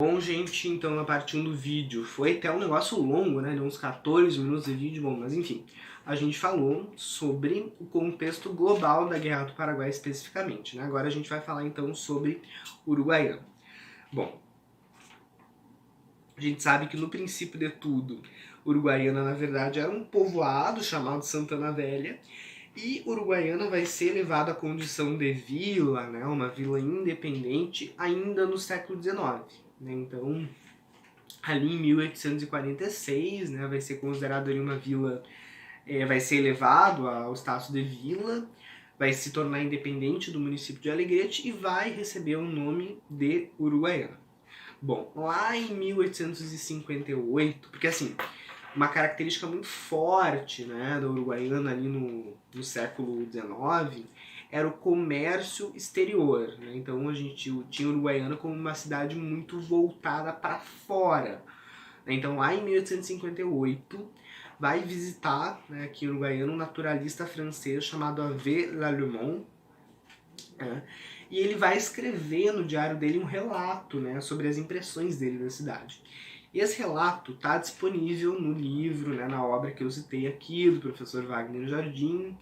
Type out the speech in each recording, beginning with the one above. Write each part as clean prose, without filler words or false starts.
Bom, gente, então a partir do vídeo foi até um negócio longo, né, de uns 14 minutos de vídeo, bom, mas enfim, a gente falou sobre o contexto global da Guerra do Paraguai especificamente, né, agora a gente vai falar então sobre Uruguaiana. Bom, a gente sabe que no princípio de tudo, Uruguaiana na verdade era um povoado chamado Santana Velha, e Uruguaiana vai ser elevada à condição de vila, né, uma vila independente, ainda no século XIX. Né? Então, ali em 1846, né, vai ser considerado ali uma vila, vai ser elevado ao status de vila, vai se tornar independente do município de Alegrete e vai receber o nome de Uruguaiana. Bom, lá em 1858, porque assim, uma característica muito forte, né, da Uruguaiana ali no século XIX era o comércio exterior, né? Então a gente tinha Uruguaiana como uma cidade muito voltada para fora. Então lá em 1858 vai visitar, né, aqui em Uruguaiana um naturalista francês chamado Hervé Lallemand, né? E ele vai escrever no diário dele um relato, né, sobre as impressões dele da cidade. E esse relato está disponível no livro, né, na obra que eu citei aqui, do professor Wagner Jardim,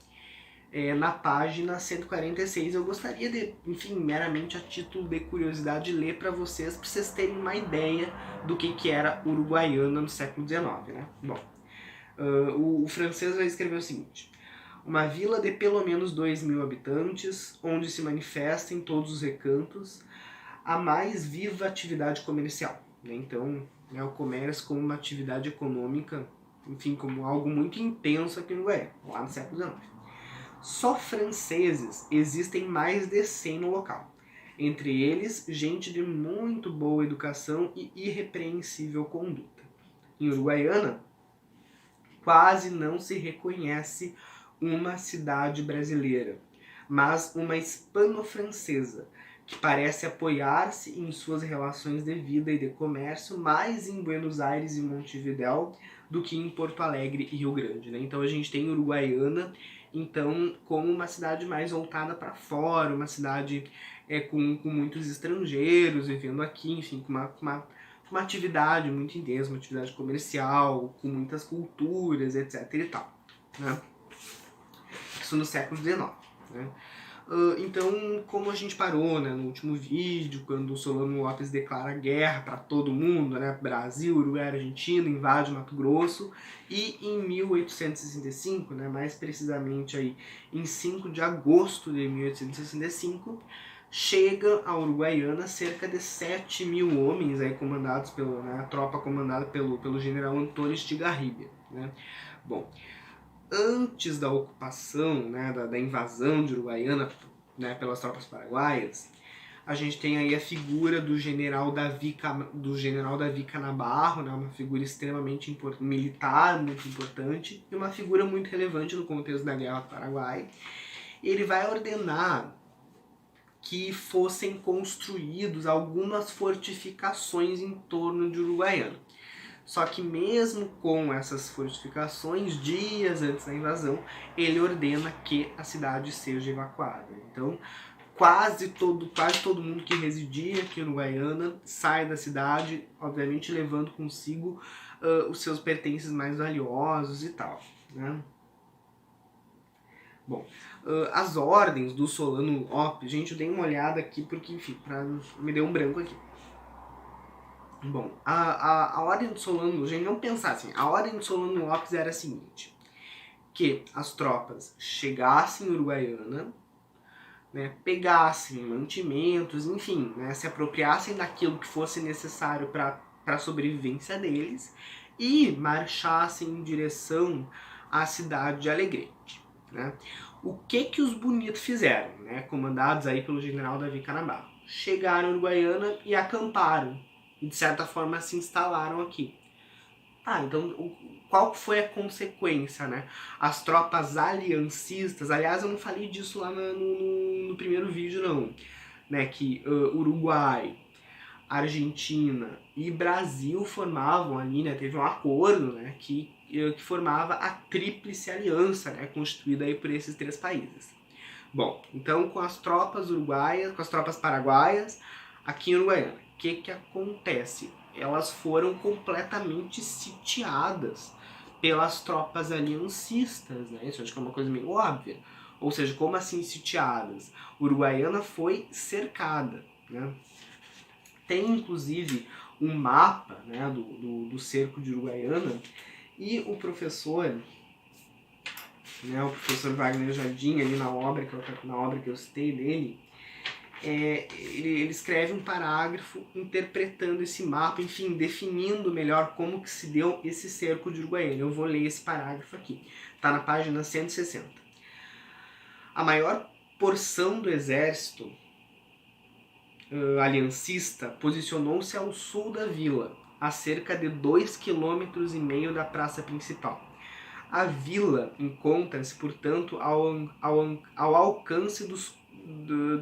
na página 146. Eu gostaria de, enfim, meramente a título de curiosidade, ler para vocês terem uma ideia do que era Uruguaiana no século XIX. Né? Bom, o francês vai escrever o seguinte: uma vila de pelo menos 2.000 habitantes, onde se manifesta em todos os recantos a mais viva atividade comercial. Né? Então, né, o comércio como uma atividade econômica, enfim, como algo muito intenso aqui no Uruguai, lá no século XIX. Só franceses existem mais de 100 no local. Entre eles, gente de muito boa educação e irrepreensível conduta. Em Uruguaiana, quase não se reconhece uma cidade brasileira, mas uma hispano-francesa, que parece apoiar-se em suas relações de vida e de comércio mais em Buenos Aires e Montevidéu do que em Porto Alegre e Rio Grande. Né? Então a gente tem Uruguaiana então como uma cidade mais voltada para fora, uma cidade com muitos estrangeiros vivendo aqui, enfim, com uma atividade muito intensa, uma atividade comercial, com muitas culturas, etc. e tal. Né? Isso no século XIX. Né? Então, como a gente parou, né, no último vídeo, quando o Solano Lopes declara guerra para todo mundo, né, Brasil, Uruguai, Argentina, invade Mato Grosso, e em 1865, né, mais precisamente aí, em 5 de agosto de 1865, chega a Uruguaiana cerca de 7.000 homens, aí comandados pela, né, a tropa comandada pelo general Antônio Estigarribia. Né. Bom, antes da ocupação, né, da invasão de Uruguaiana, né, pelas tropas paraguaias, a gente tem aí a figura do general Davi Canabarro, né, uma figura extremamente militar, muito importante, e uma figura muito relevante no contexto da Guerra do Paraguai. Ele vai ordenar que fossem construídas algumas fortificações em torno de Uruguaiana. Só que mesmo com essas fortificações, dias antes da invasão, ele ordena que a cidade seja evacuada. Então, quase todo mundo que residia aqui no Uruguaiana sai da cidade, obviamente levando consigo os seus pertences mais valiosos e tal. Né? Bom, as ordens do Solano Lopes, gente, eu dei uma olhada aqui porque, enfim, me deu um branco aqui. Bom, a ordem do Solano, gente, não pensar assim, a ordem do Solano Lopes era a seguinte: que as tropas chegassem em Uruguaiana, né, pegassem mantimentos, enfim, né, se apropriassem daquilo que fosse necessário para a sobrevivência deles e marchassem em direção à cidade de Alegrete. Né? O que os bonitos fizeram, né, comandados aí pelo general Davi Canabarro? Chegaram em Uruguaiana e acamparam. E de certa forma se instalaram aqui. Então qual foi a consequência, né? As tropas aliancistas, aliás eu não falei disso lá no primeiro vídeo não, né? Que Uruguai, Argentina e Brasil formavam ali, né? Teve um acordo, né? Que formava a Tríplice Aliança, né? Constituída aí por esses 3 países. Bom, então com as tropas uruguaias, com as tropas paraguaias, aqui em Uruguaiana, que acontece? Elas foram completamente sitiadas pelas tropas aliancistas, né? Isso acho que é uma coisa meio óbvia. Ou seja, como assim sitiadas? Uruguaiana foi cercada, né? Tem inclusive um mapa, né, do cerco de Uruguaiana, e o professor, né, o professor Wagner Jardim, ali na obra que eu citei dele, ele escreve um parágrafo interpretando esse mapa, enfim, definindo melhor como que se deu esse cerco de Uruguaiana. Eu vou ler esse parágrafo aqui. Está na página 160. A maior porção do exército aliancista posicionou-se ao sul da vila, a cerca de 2,5 km da praça principal. A vila encontra-se, portanto, ao alcance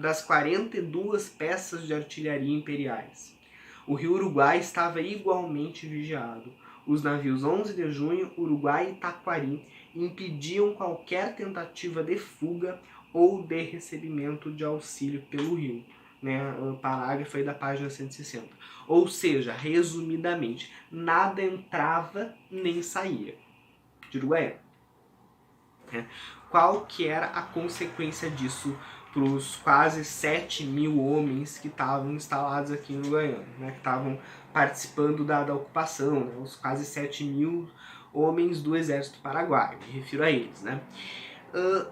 das 42 peças de artilharia imperiais. O rio Uruguai estava igualmente vigiado. Os navios 11 de junho, Uruguai e Taquari impediam qualquer tentativa de fuga ou de recebimento de auxílio pelo rio. Né, o parágrafo aí da página 160. Ou seja, resumidamente, nada entrava nem saía de Uruguaiana. Qual que era a consequência disso para os quase 7.000 homens que estavam instalados aqui em Uruguaiana, né, que estavam participando da ocupação, né, os quase 7.000 homens do exército paraguaio, me refiro a eles, né?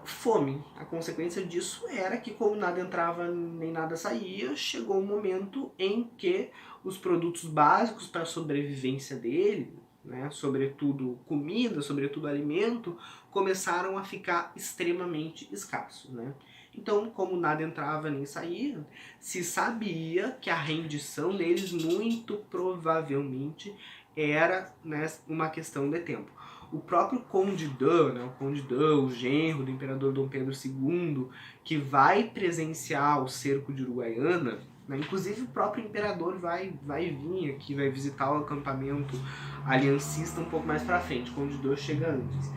Fome. A consequência disso era que, como nada entrava nem nada saía, chegou um momento em que os produtos básicos para a sobrevivência dele, né, sobretudo comida, sobretudo alimento, começaram a ficar extremamente escassos, né? Então, como nada entrava nem saía, se sabia que a rendição deles muito provavelmente era, né, uma questão de tempo. O próprio Conde Dan, né, o genro do imperador Dom Pedro II, que vai presenciar o cerco de Uruguaiana, né, inclusive o próprio imperador vai vir aqui, vai visitar o acampamento aliancista um pouco mais pra frente, o Conde Dan chega antes.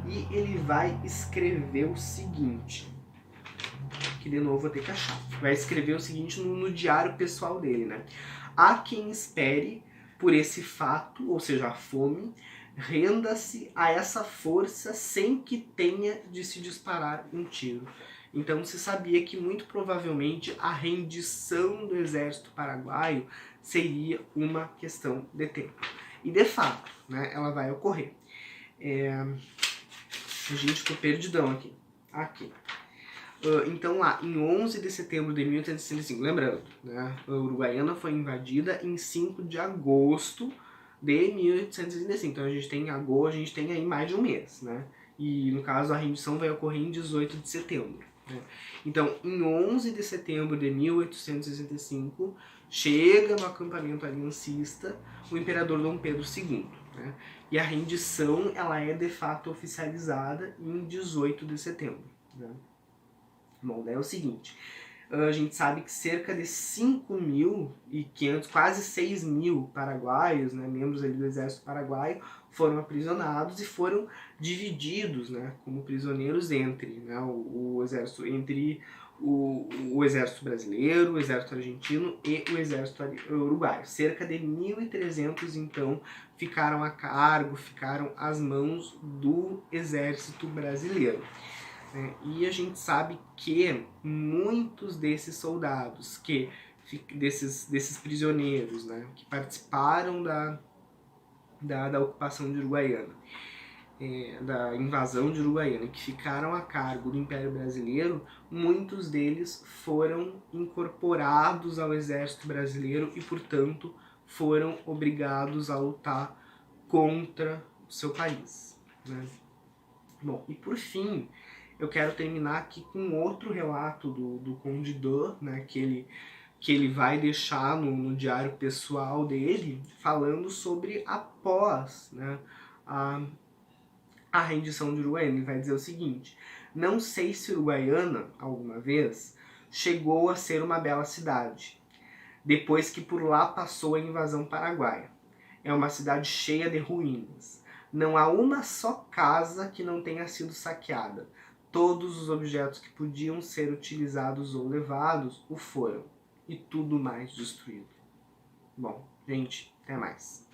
E ele vai escrever o seguinte, que de novo vou ter que achar, vai escrever o seguinte no diário pessoal dele, né? Há quem espere por esse fato, ou seja, a fome, renda-se a essa força sem que tenha de se disparar um tiro. Então se sabia que muito provavelmente a rendição do exército paraguaio seria uma questão de tempo. E de fato, né, ela vai ocorrer. A gente ficou perdidão aqui. Então lá, em 11 de setembro de 1865, lembrando, né, a Uruguaiana foi invadida em 5 de agosto de 1865, então a gente tem agosto, a gente tem aí mais de um mês, né? E no caso a rendição vai ocorrer em 18 de setembro. Né? Então, em 11 de setembro de 1865, chega no acampamento aliancista o imperador Dom Pedro II. Né? E a rendição ela é de fato oficializada em 18 de setembro. Né? Bom, daí é o seguinte, a gente sabe que cerca de 5.500, quase 6.000 paraguaios, né, membros ali do exército paraguaio, foram aprisionados e foram divididos, né, como prisioneiros entre, né, o exército brasileiro, o exército argentino e o exército uruguaio. Cerca de 1.300, então, ficaram a cargo, ficaram às mãos do exército brasileiro. E a gente sabe que muitos desses soldados, desses prisioneiros, né, que participaram da ocupação de Uruguaiana, da invasão de Uruguaiana, que ficaram a cargo do Império Brasileiro, muitos deles foram incorporados ao exército brasileiro e, portanto, foram obrigados a lutar contra o seu país. Né? Bom, e por fim, eu quero terminar aqui com outro relato do Conde Dan, né, que ele vai deixar no diário pessoal dele, falando sobre após, né, a rendição de Uruguaiana. Ele vai dizer o seguinte: não sei se Uruguaiana, alguma vez, chegou a ser uma bela cidade, depois que por lá passou a invasão paraguaia. É uma cidade cheia de ruínas. Não há uma só casa que não tenha sido saqueada. Todos os objetos que podiam ser utilizados ou levados o foram, e tudo mais destruído. Bom, gente, até mais.